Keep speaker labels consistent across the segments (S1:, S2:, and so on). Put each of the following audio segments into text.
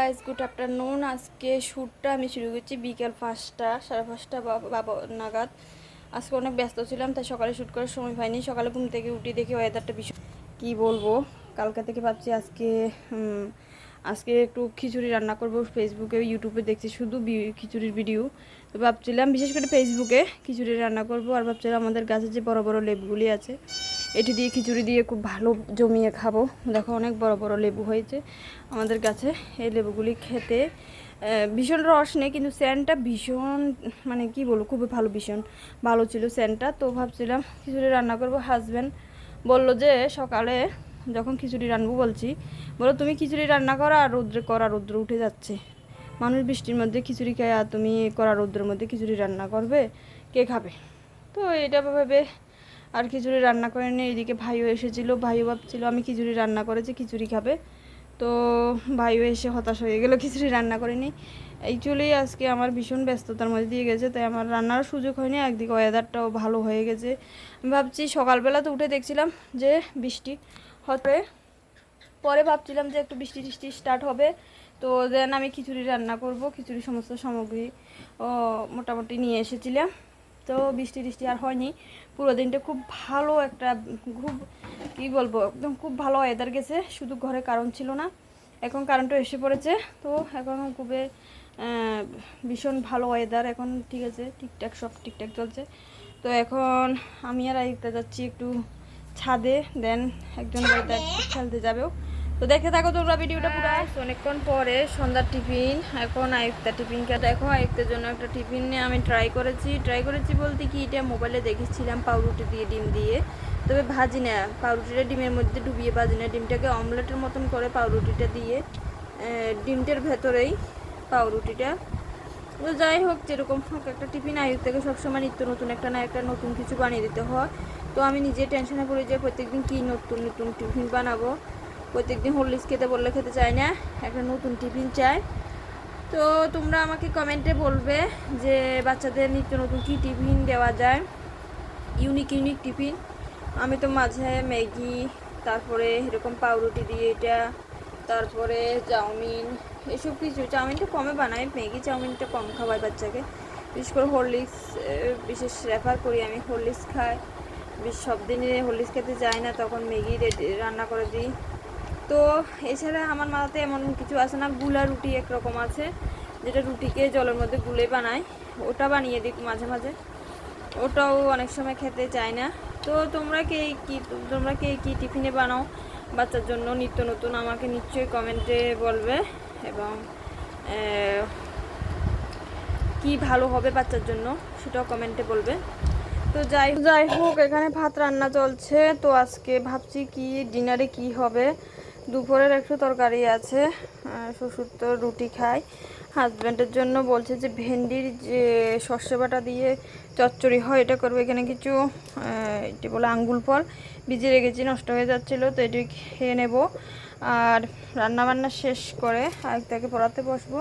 S1: Guys, good afternoon. আজকে শ্যুটটা আমি শুরু করছি বিকেল 5টা 5:30 বাবা নাগাদ। আজকে অনেক ব্যস্ত ছিলাম, তাই সকালে শ্যুট করার সময় পাইনি। সকালে ঘুম থেকে উঠে দেখি ওয়েদারটা ভীষণ, কী বলবো। কালকে থেকে ভাবছি আজকে একটু খিচুড়ি রান্না করব। ফেসবুকে ইউটিউবে দেখছি শুধু খিচুড়ির ভিডিও, তো ভাবছিলাম বিশেষ করে ফেসবুকে খিচুড়ি রান্না করব। আর ভাবছিলাম আমাদের গাছে যে বড় বড় লেবুগুলি আছে, এটি দিয়ে খিচুড়ি দিয়ে খুব ভালো জমিয়ে খাবো। দেখো অনেক বড় বড় লেবু হয়েছে আমাদের গাছে। এই লেবুগুলি খেতে ভীষণ রস নেই, কিন্তু স্যান্ডটা ভীষণ, মানে কি বলবো, খুবই ভালো, ভীষণ ভালো ছিল স্যান্ডটা। তো ভাবছিলাম খিচুড়ি রান্না করব। হাজব্যান্ড বললো যে সকালে যখন খিচুড়ি রান্নাবো বলো তুমি খিচুড়ি রান্না করো, আর রৌদ্র উঠে যাচ্ছে। মানুষ বৃষ্টির মধ্যে খিচুড়ি খায়, আর তুমি কড়া রৌদ্রের মধ্যে খিচুড়ি রান্না করবে, কে খাবে? তো এটা ভেবে আর খিচুড়ি রান্না করে নিয়ে এদিকে ভাইও এসেছিলো। ভাইও ভাবছিল আমি খিচুড়ি রান্না করেছি, খিচুড়ি খাবে। তো ভাইও এসে হতাশ হয়ে গেলো, খিচুড়ি রান্না করিনি। অ্যাকচুয়ালি আজকে আমার ভীষণ ব্যস্ততার মধ্যে দিয়ে গেছে, তাই আমার রান্নার সুযোগ হয়নি। একদিকে ওয়েদারটাও ভালো হয়ে গেছে। আমি ভাবছি সকালবেলা তো উঠে দেখছিলাম যে বৃষ্টি হবে, পরে ভাবছিলাম যে একটু বৃষ্টি টিষ্টি স্টার্ট হবে, তো দেন আমি খিচুড়ি রান্না করব। খিচুড়ি সমস্ত সামগ্রী মোটামুটি নিয়ে এসেছিলাম। তো বৃষ্টি টিষ্টি আর হয়নি। পুরো দিনটা খুব ভালো একটা, খুব কী বলবো, একদম খুব ভালো ওয়েদার গেছে। শুধু ঘরে কারেন্ট ছিল না, এখন কারেন্টও এসে পড়েছে। তো এখন খুবই ভীষণ ভালো ওয়েদার এখন, ঠিক আছে, ঠিকঠাক সব ঠিকঠাক চলছে। তো এখন আমি আর আরেকটা যাচ্ছি একটু ছাদে, দেন একজন বাড়িতে খেলতে যাবেও। তো দেখে থাকো তোমরা ভিডিওটা পুরো। অনেকক্ষণ পরে সন্ধ্যার টিফিন, এখন আয়ুক্তা টিফিনকে দেখো। আয়ুক্তের জন্য একটা টিফিন নিয়ে আমি ট্রাই করেছি বলতে কি, এটা মোবাইলে দেখেছিলাম পাউরুটি দিয়ে, ডিম দিয়ে, তবে ভাজি না, পাউরুটিটা ডিমের মধ্যে ডুবিয়ে ভাজি না, ডিমটাকে অমলেটের মতন করে পাউরুটিটা দিয়ে, ডিমটার ভেতরেই পাউরুটিটা। তো যাই হোক, যেরকম হোক একটা টিফিন আয়ুর থেকে সবসময় নিত্য নতুন একটা না একটা নতুন কিছু বানিয়ে দিতে হয়। তো আমি নিজে টেনশনে পড়ি যে প্রত্যেকদিন কী নতুন নতুন টিফিন বানাবো। প্রত্যেকদিন হরলিক্স খেতে বললে খেতে চাই না, একটা নতুন টিফিন চাই। তো তোমরা আমাকে কমেন্টে বলবে যে বাচ্চাদের নিত্য নতুন কী টিফিন দেওয়া যায়, ইউনিক টিফিন। আমি তো মাঝে ম্যাগি, তারপরে এরকম পাউরুটি দিয়ে এটা, তারপরে চাউমিন, এসব কিছু। চাউমিনটা কমে বানাই, ম্যাগি চাউমিনটা কম খাওয়াই বাচ্চাকে। বিশেষ করে হরলিক্স বিশেষ রেফার করি আমি, হরলিক্স খাই। সব দিনে হরলিক্স খেতে যাই না, তখন ম্যাগি রান্না করে দিই। তো এছাড়া আমার মাথাতে এমন কিছু আছে না। গুলা রুটি একরকম আছে, যেটা রুটিকে জলের মধ্যে গুলে বানাই, ওটা বানিয়ে দিই মাঝে মাঝে। ওটাও অনেক সময় খেতে চায় না। তো তোমরা কে কী টিফিনে বানাও বাচ্চার জন্য নিত্য নতুন, আমাকে নিশ্চয়ই কমেন্টে বলবে, এবং কি ভালো হবে বাচ্চার জন্য সেটাও কমেন্টে বলবে। তো যাই হোক, এখানে ভাত রান্না চলছে। তো আজকে ভাবছি কি ডিনারে কি হবে। দুপুরের একটু তরকারি আছে, শ্বশুর তো রুটি খায়। হাজব্যান্ডের জন্য বলছে যে ভেন্ডির যে সর্ষে বাটা দিয়ে চচ্চড়ি হয়, এটা করবো। এখানে কিছু এটি বলে আঙ্গুল ফল ভিজিয়ে রেখেছি, নষ্ট হয়ে যাচ্ছিলো, তো এটি খেয়ে নেব। আর রান্নাবান্না শেষ করে আরেকটাকে পড়াতে বসবো।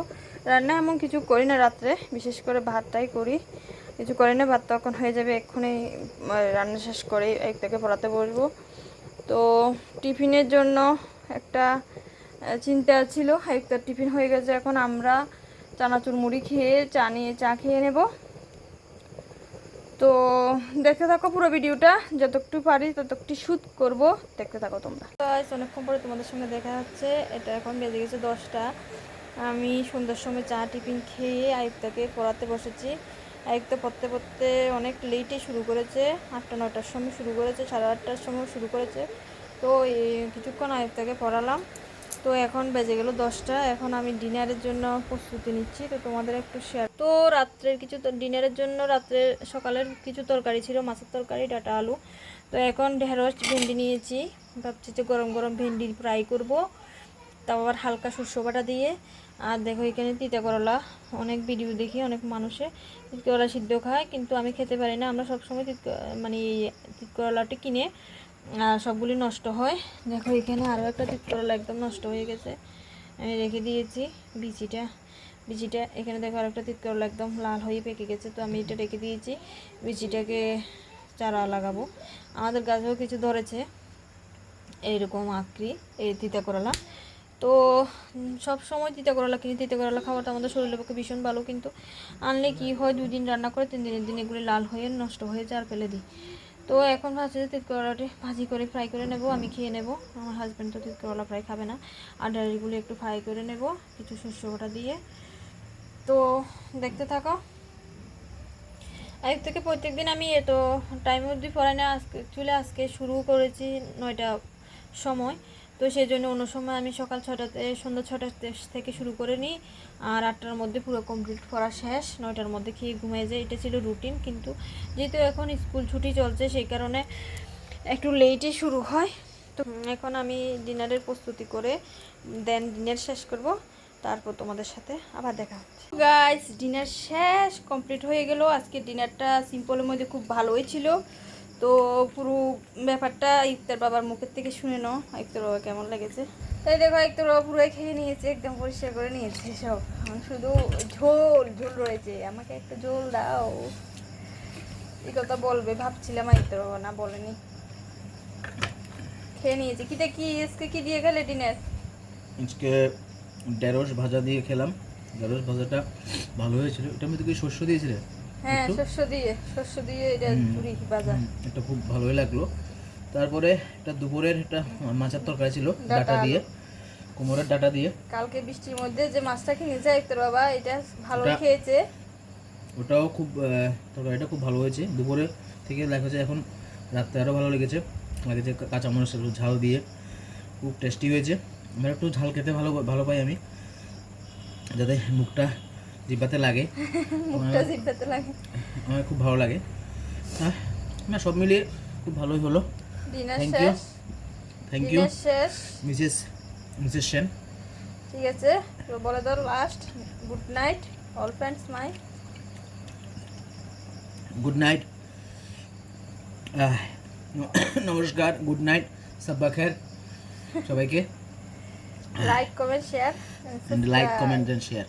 S1: রান্না এমন কিছু করি না রাত্রে, বিশেষ করে ভাতটাই করি, কিছু করি না। ভাত তখন হয়ে যাবে, এক্ষুনি রান্না শেষ করে একটাকে পড়াতে বসবো। তো টিফিনের জন্য একটা চিন্তা ছিল, একটা টিফিন হয়ে গেছে। এখন আমরা চানাচুর মুড়ি খেয়ে চা খেয়ে নেব। তো দেখতে থাকো পুরো ভিডিওটা, যতটুকু পারি ততটুকু শ্যুট করব, দেখতে থাকো তোমরা। অনেকক্ষণ পরে তোমাদের সঙ্গে দেখা যাচ্ছে। এটা এখন বেজে গেছে 10টা। আমি সন্ধ্যার সময় চা টিফিন খেয়ে আয়ুক্তাকে পড়াতে বসেছি। আয়ুক্তা পড়তে অনেক লেটে শুরু করেছে, 8টা-9টার সময় শুরু করেছে, 8:30টার সময় শুরু করেছে। তো কিছুক্ষণ আয়ুক্তাকে পড়ালাম। তো এখন বেজে গেল 10টা। এখন আমি ডিনারের জন্য প্রস্তুতি নিচ্ছি, তো তোমাদের একটু শেয়ার। তো রাত্রের কিছু ডিনারের জন্য সকালের কিছু তরকারি ছিল, মাছের তরকারি, ডাটা, আলু। তো এখন ঢেঁড়স ভেন্ডি নিয়েছি, ভাবছি যে গরম গরম ভেন্ডি ফ্রাই করব, তাও আবার হালকা সর্ষ বাটা দিয়ে। আর দেখো এখানে তিতা করলা, অনেক ভিডিও দেখি অনেক মানুষে তিত করলা সিদ্ধ খায়, কিন্তু আমি খেতে পারি না। আমরা সবসময় মানে তিত করলাটি কিনে, সবগুলি নষ্ট হয়। দেখো এখানে আরও একটা তিত করলা একদম নষ্ট হয়ে গেছে, আমি রেখে দিয়েছি বিচিটা। এখানে দেখো আরেকটা তিত করলা একদম লাল হয়ে পেকে গেছে, তো আমি এটা রেখে দিয়েছি। বিচিটাকে চারা লাগাবো। আমাদের গাছেও কিছু ধরেছে এইরকম আকৃতি, এই তিতা করলা। তো সব সময় তিতা করলা কিনি, তিতা করলা খাওয়াটা আমাদের শরীরের পক্ষে ভীষণ ভালো, কিন্তু আনলে কি হয় 2 দিন রান্না করে 3 দিনের দিন এগুলি লাল হয়ে নষ্ট হয়ে যায় আর ফেলে দিই। তো এখন ভাবছি যে তিত করলাটি ভাজি করে ফ্রাই করে নেব, আমি খেয়ে নেব। আমার হাজব্যান্ড তো তিত করলা ফ্রাই খাবে না। আর ডালিগুলো একটু ফ্রাই করে নেব কিছু শস্য বাটা দিয়ে। তো দেখতে থাকো। আজ থেকে প্রত্যেক দিন আমি এত টাইম অবধি পড়াই না, আজকে শুরু করেছি 9টা সময়। তো সেই জন্য অন্য সময় আমি সকাল 6টাতে সন্ধ্যা 6টা থেকে শুরু করে নিই, আর 8টার মধ্যে পুরো কমপ্লিট পড়া শেষ, 9টার মধ্যে খেয়ে ঘুমিয়ে যায়। এটা ছিল রুটিন, কিন্তু যেহেতু এখন স্কুল ছুটি চলছে সেই কারণে একটু লেটই শুরু হয়। তো এখন আমি ডিনারের প্রস্তুতি করে দেন ডিনার শেষ করব, তারপর তোমাদের সাথে আবার দেখা হচ্ছে। গাইস, ডিনার শেষ কমপ্লিট হয়ে গেল। আজকে ডিনারটা সিম্পলের মধ্যে খুব ভালোই ছিল। তো পুরো ব্যাপারটা ইফতার বাবার মুখের থেকে শুনে নাও ইফতার বাবা কেমন লেগেছে। তাই দেখো, ইফতার বাবা পুরোই খেয়ে নিয়েছে, একদম পরিষ্কার করে নিয়েছে সব। শুধু ঝোল ঝোল রয়েছে, আমাকে একটা ঝোল দাও, এই কথা বলবে ভাবছিলাম, ইফতার বাবা না বলেনি, খেয়ে নিয়েছে। কি আজকে কি দিয়ে গেলে ডিনার?
S2: আজকে ঢেঁড়স ভাজা দিয়ে খেলাম। ঢেঁড়স ভাজাটা ভালো হয়েছিল। এটার মধ্যে কি শস্য দিয়েছিলে?
S1: হ্যাঁ, শস্য দিয়ে এটা পুরি ভাজা।
S2: এটা খুব ভালোই লাগলো। তারপরে এটা দুপুরের একটা মাছের তরকারি ছিল, ডাটা দিয়ে, কুমড়োর ডাটা দিয়ে।
S1: কালকে বৃষ্টির মধ্যে যে মাছটা কিনেছে ইফতার বাবা, এটা ভালোই খেয়েছে।
S2: ওটাও খুব তরকারিটা খুব ভালো হয়েছে। দুপুরে থেকে দেখা যায় এখন রাত্রে আরও ভালো লেগেছে কাঁচামরিচ ঝাল দিয়ে, খুব টেস্টি হয়েছে। আমার একটু ঝাল খেতে ভালো পাই আমি, যাতে মুখটা জিহ্বাতে লাগে, আমার খুব ভালো লাগে। হ্যাঁ, না সব মিলিয়ে খুব ভালোই হলো। Thank you Mrs Sen.
S1: ঠিক আছে, তো বলে দাও last good night all friends my.
S2: Good night, নমস্কার, গুড নাইট, সাব্বা খের সবাইকে।
S1: Like comment share
S2: and share.